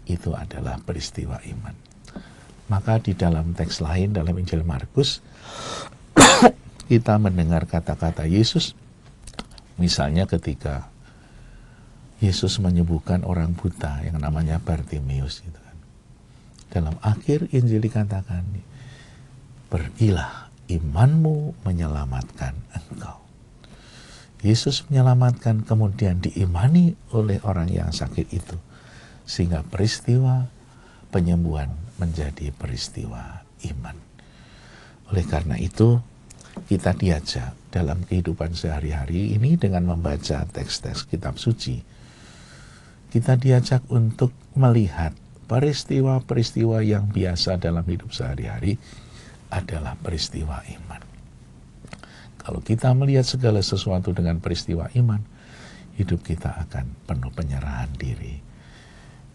itu adalah peristiwa iman. Maka di dalam teks lain, dalam Injil Markus, kita mendengar kata-kata Yesus, misalnya ketika Yesus menyembuhkan orang buta yang namanya Bartimeus, gitu kan. Dalam akhir Injil dikatakan, pergilah, imanmu menyelamatkan engkau. Yesus menyelamatkan, kemudian diimani oleh orang yang sakit itu, sehingga peristiwa penyembuhan menjadi peristiwa iman. Oleh karena itu, kita diajak dalam kehidupan sehari-hari ini dengan membaca teks-teks kitab suci. Kita diajak untuk melihat peristiwa-peristiwa yang biasa dalam hidup sehari-hari adalah peristiwa iman. Kalau kita melihat segala sesuatu dengan peristiwa iman, hidup kita akan penuh penyerahan diri.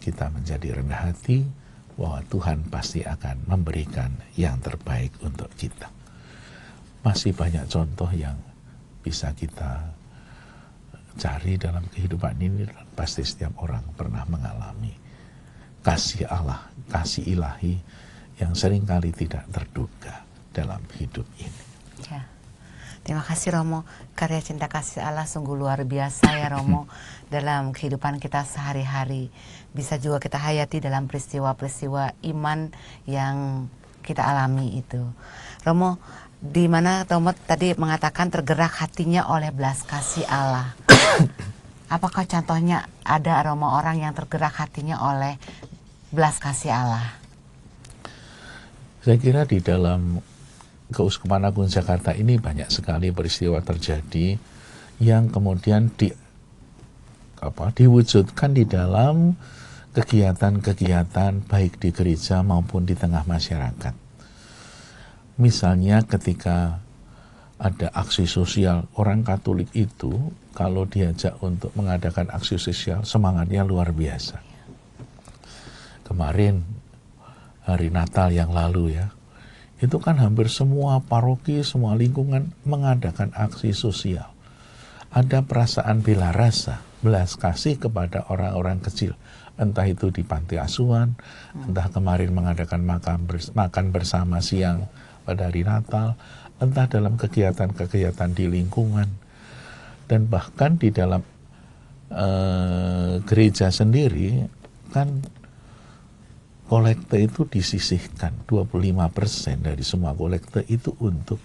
Kita menjadi rendah hati bahwa Tuhan pasti akan memberikan yang terbaik untuk kita. Masih banyak contoh yang bisa kita cari dalam kehidupan ini, pasti setiap orang pernah mengalami kasih Allah, kasih ilahi yang seringkali tidak terduga dalam hidup ini. Ya. Terima kasih Romo, karya cinta kasih Allah sungguh luar biasa ya Romo dalam kehidupan kita sehari-hari. Bisa juga kita hayati dalam peristiwa-peristiwa iman yang kita alami itu. Romo, di mana Romo tadi mengatakan tergerak hatinya oleh belas kasih Allah. Apakah contohnya ada Romo orang yang tergerak hatinya oleh belas kasih Allah? Saya kira di dalam Keuskupan Agung Jakarta ini banyak sekali peristiwa terjadi yang kemudian diwujudkan di dalam kegiatan-kegiatan baik di gereja maupun di tengah masyarakat. Misalnya ketika ada aksi sosial, orang Katolik itu kalau diajak untuk mengadakan aksi sosial, semangatnya luar biasa. Kemarin hari Natal yang lalu ya, itu kan hampir semua paroki, semua lingkungan mengadakan aksi sosial. Ada perasaan bela rasa, belas kasih kepada orang-orang kecil. Entah itu di panti asuhan, entah kemarin mengadakan makan bersama siang pada hari Natal, entah dalam kegiatan-kegiatan di lingkungan. Dan bahkan di dalam gereja sendiri, kan kolekte itu disisihkan, 25% dari semua kolekte itu untuk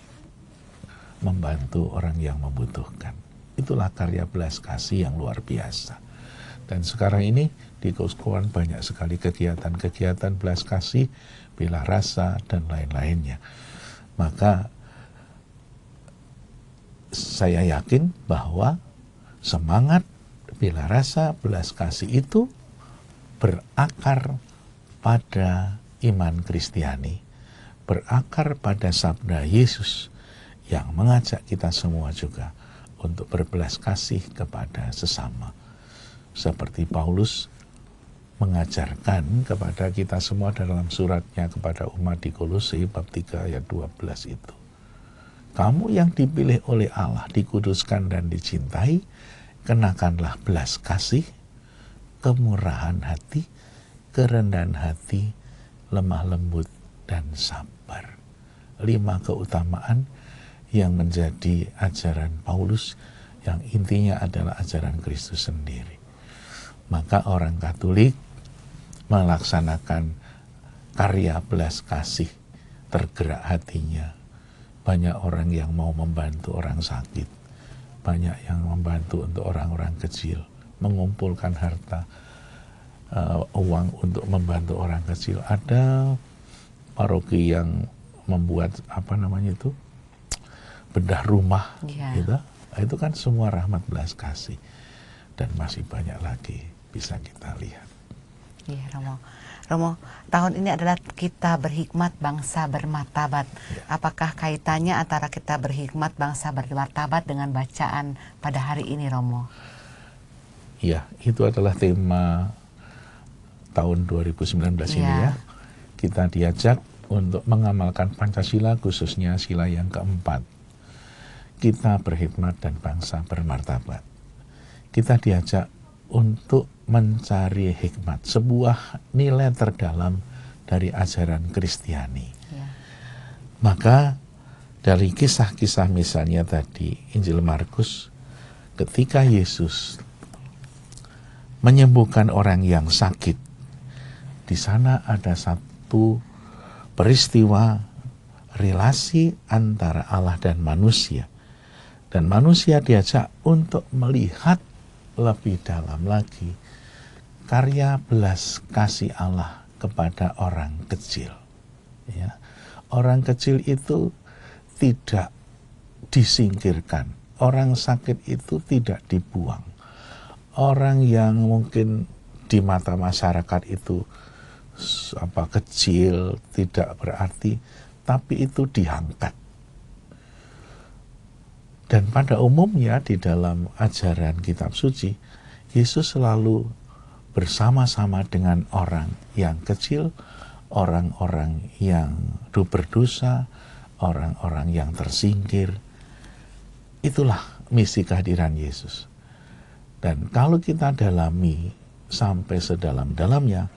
membantu orang yang membutuhkan. Itulah karya belas kasih yang luar biasa. Dan sekarang ini di Keuskupan banyak sekali kegiatan-kegiatan belas kasih, bela rasa, dan lain-lainnya. Maka saya yakin bahwa semangat bela rasa, belas kasih itu berakar pada iman Kristiani, berakar pada sabda Yesus yang mengajak kita semua juga untuk berbelas kasih kepada sesama. Seperti Paulus mengajarkan kepada kita semua dalam suratnya kepada umat di Kolose bab 3 ayat 12 itu. Kamu yang dipilih oleh Allah, dikuduskan dan dicintai, kenakanlah belas kasih, kemurahan hati, kerendahan hati, lemah lembut, dan sabar. 5 keutamaan yang menjadi ajaran Paulus, yang intinya adalah ajaran Kristus sendiri. Maka orang Katolik melaksanakan karya belas kasih, tergerak hatinya. Banyak orang yang mau membantu orang sakit, banyak yang membantu untuk orang-orang kecil, mengumpulkan harta, uang untuk membantu orang kecil. Ada paroki yang membuat bedah rumah, gitu. Itu kan semua rahmat belas kasih, dan masih banyak lagi bisa kita lihat. Iya, Romo. Romo, tahun ini adalah kita berhikmat bangsa bermartabat. Ya. Apakah kaitannya antara kita berhikmat bangsa bermartabat dengan bacaan pada hari ini, Romo? Ya, itu adalah tema tahun 2019 ini ya. Kita diajak untuk mengamalkan Pancasila, khususnya sila yang keempat. Kita berhikmat dan bangsa bermartabat. Kita diajak untuk mencari hikmat, sebuah nilai terdalam dari ajaran Kristiani. Ya. Maka dari kisah-kisah misalnya tadi Injil Markus, ketika Yesus menyembuhkan orang yang sakit, di sana ada satu peristiwa relasi antara Allah dan manusia. Dan manusia diajak untuk melihat lebih dalam lagi karya belas kasih Allah kepada orang kecil. Ya. Orang kecil itu tidak disingkirkan. Orang sakit itu tidak dibuang. Orang yang mungkin di mata masyarakat itu kecil, tidak berarti, tapi itu diangkat. Dan pada umumnya di dalam ajaran kitab suci, Yesus selalu bersama-sama dengan orang yang kecil, orang-orang yang berdosa, orang-orang yang tersingkir. Itulah misi kehadiran Yesus. Dan kalau kita dalami sampai sedalam-dalamnya,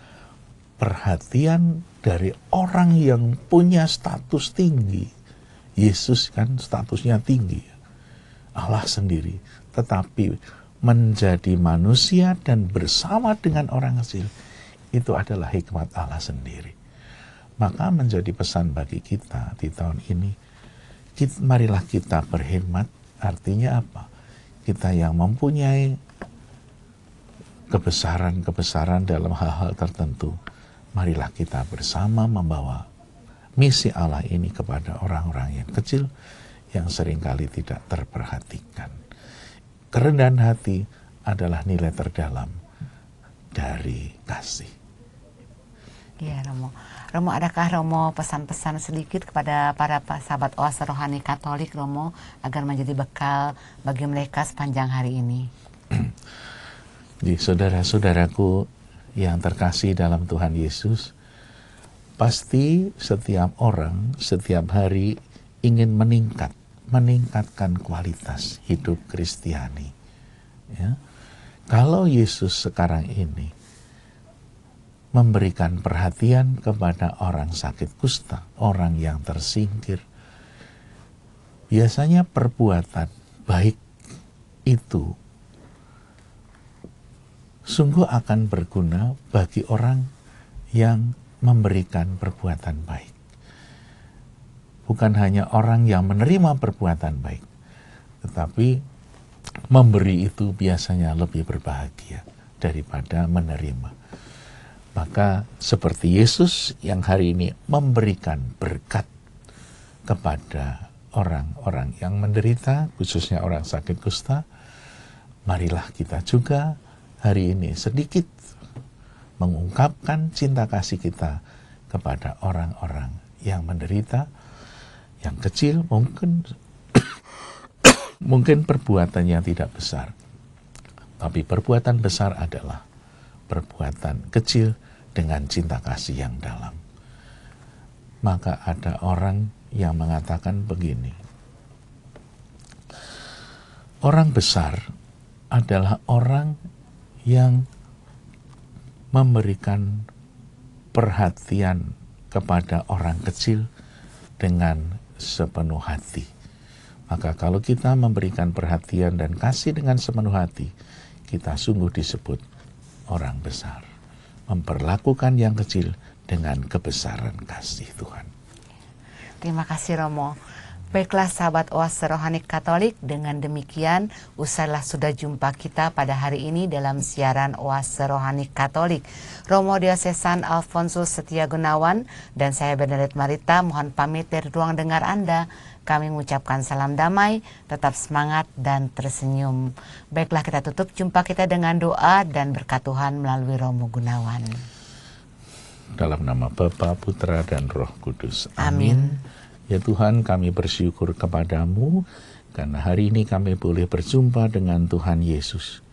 perhatian dari orang yang punya status tinggi. Yesus kan statusnya tinggi, Allah sendiri, tetapi menjadi manusia dan bersama dengan orang kecil, itu adalah hikmat Allah sendiri. Maka menjadi pesan bagi kita di tahun ini, marilah kita berhikmat. Artinya apa? Kita yang mempunyai kebesaran-kebesaran dalam hal-hal tertentu, marilah kita bersama membawa misi Allah ini kepada orang-orang yang kecil, yang seringkali tidak terperhatikan. Kerendahan hati adalah nilai terdalam dari kasih. Iya, Romo. Romo, adakah Romo pesan-pesan sedikit kepada para sahabat oase rohani Katolik, Romo, agar menjadi bekal bagi mereka sepanjang hari ini? Di saudara-saudaraku yang terkasih dalam Tuhan Yesus, pasti setiap orang, setiap hari ingin meningkatkan kualitas hidup Kristiani. Ya. Kalau Yesus sekarang ini memberikan perhatian kepada orang sakit kusta, orang yang tersingkir, biasanya perbuatan baik itu sungguh akan berguna bagi orang yang memberikan perbuatan baik. Bukan hanya orang yang menerima perbuatan baik, tetapi memberi itu biasanya lebih berbahagia daripada menerima. Maka seperti Yesus yang hari ini memberikan berkat kepada orang-orang yang menderita, khususnya orang sakit kusta, marilah kita juga hari ini sedikit mengungkapkan cinta kasih kita kepada orang-orang yang menderita, yang kecil, mungkin perbuatannya tidak besar, tapi perbuatan besar adalah perbuatan kecil dengan cinta kasih yang dalam. Maka ada orang yang mengatakan begini, orang besar adalah orang yang memberikan perhatian kepada orang kecil dengan sepenuh hati. Maka kalau kita memberikan perhatian dan kasih dengan sepenuh hati, kita sungguh disebut orang besar. Memperlakukan yang kecil dengan kebesaran kasih Tuhan. Terima kasih, Romo. Baiklah sahabat oase rohani Katolik, dengan demikian usailah sudah jumpa kita pada hari ini dalam siaran oase rohani Katolik. Romo Diocesan Alfonsus Setia Gunawan dan saya Bernadette Marita mohon pamit dari ruang dengar Anda. Kami mengucapkan salam damai, tetap semangat dan tersenyum. Baiklah kita tutup jumpa kita dengan doa dan berkat Tuhan melalui Romo Gunawan. dalam nama Bapa, Putra, dan Roh Kudus. Amin. Ya Tuhan, kami bersyukur kepadamu karena hari ini kami boleh berjumpa dengan Tuhan Yesus.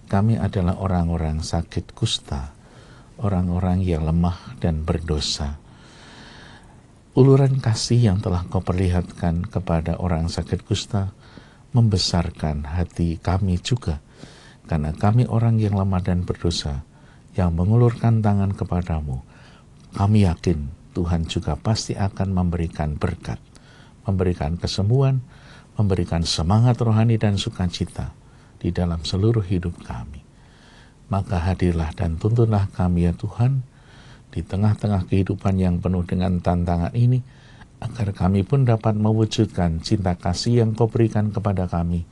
Kami adalah orang-orang sakit kusta, orang-orang yang lemah dan berdosa. Uluran kasih yang telah Kau perlihatkan kepada orang sakit kusta membesarkan hati kami juga, karena kami orang yang lemah dan berdosa, yang mengulurkan tangan kepadamu. Kami yakin Tuhan juga pasti akan memberikan berkat, memberikan kesembuhan, memberikan semangat rohani dan sukacita di dalam seluruh hidup kami. Maka hadirlah dan tuntunlah kami ya Tuhan, di tengah-tengah kehidupan yang penuh dengan tantangan ini, agar kami pun dapat mewujudkan cinta kasih yang Kau berikan kepada kami,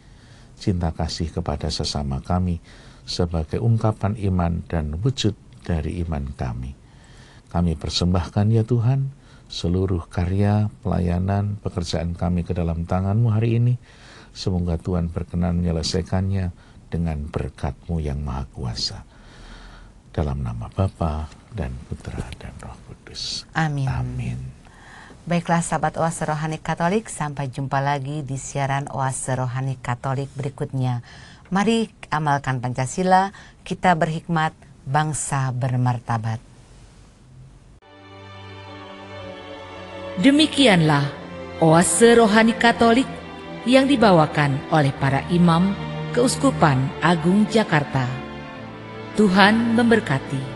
cinta kasih kepada sesama kami, sebagai ungkapan iman dan wujud dari iman kami. Kami persembahkan ya Tuhan, seluruh karya, pelayanan, pekerjaan kami ke dalam tangan-Mu hari ini. Semoga Tuhan berkenan menyelesaikannya dengan berkat-Mu yang Maha Kuasa. Dalam nama Bapa dan Putra dan Roh Kudus. Amin. Amin. Baiklah sahabat Oase Rohani Katolik, sampai jumpa lagi di siaran Oase Rohani Katolik berikutnya. Mari amalkan Pancasila, kita berhikmat, bangsa bermartabat. Demikianlah Oase Rohani Katolik yang dibawakan oleh para imam Keuskupan Agung Jakarta. Tuhan memberkati.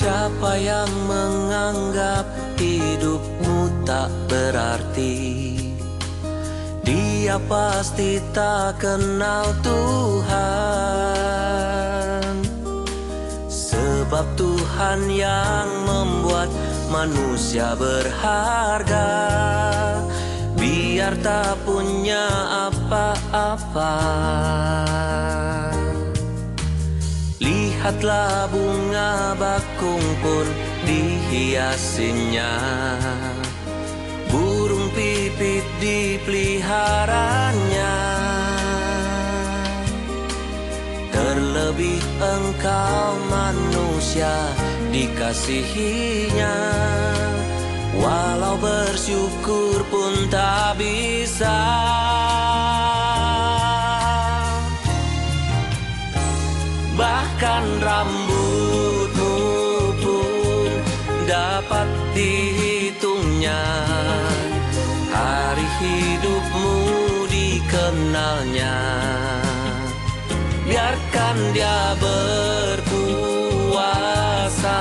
Siapa yang menganggap hidupmu tak berarti, dia pasti tak kenal Tuhan. Sebab Tuhan yang membuat manusia berharga, biar tak punya apa-apa. Lihatlah bunga bakung pun dihiasinya, burung pipit dipeliharanya. Terlebih engkau manusia dikasihinya, walau bersyukur pun tak bisa. Bahkan rambutmu pun dapat dihitungnya, hari hidupmu dikenalnya. Biarkan Dia berkuasa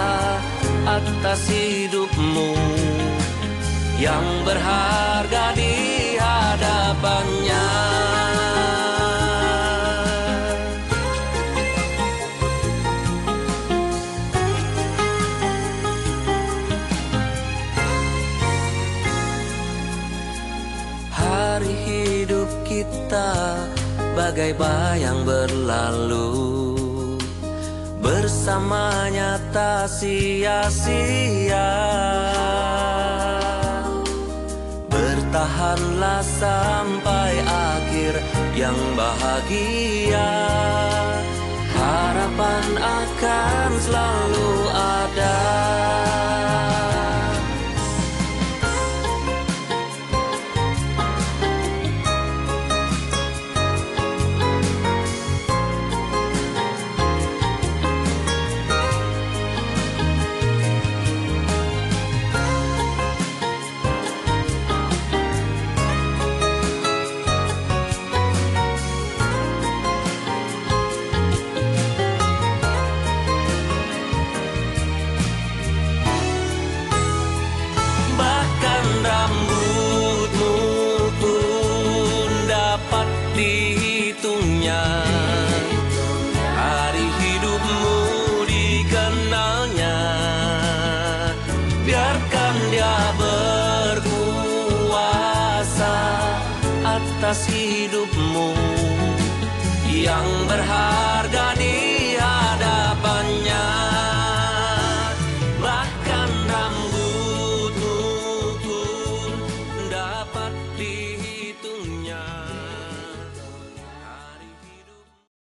atas hidupmu, yang berharga di hadapannya. Hari hidup kita bagai bayang berlalu, bersamanya tak sia-sia. Bertahanlah sampai akhir yang bahagia, harapan akan selalu ada. yang berharga.